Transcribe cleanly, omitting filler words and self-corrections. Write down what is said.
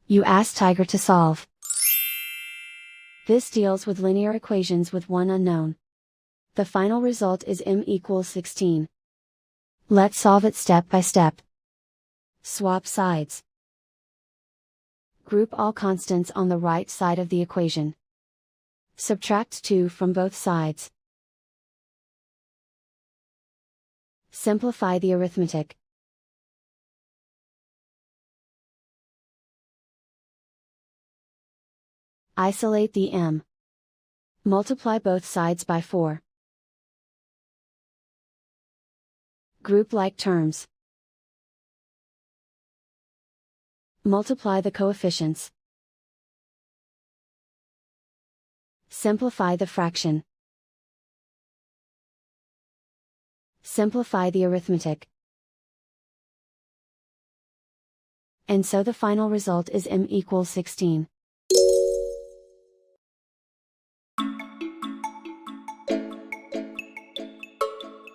You ask Tiger to solve. This deals with linear equations with one unknown. The final result is m equals 16. Let's solve it step by step. Swap sides. Group all constants on the right side of the equation. Subtract 2 from both sides. Simplify the arithmetic. Isolate the m. Multiply both sides by 4. Group like terms. Multiply the coefficients. Simplify the fraction. Simplify the arithmetic. And so the final result is m equals 16.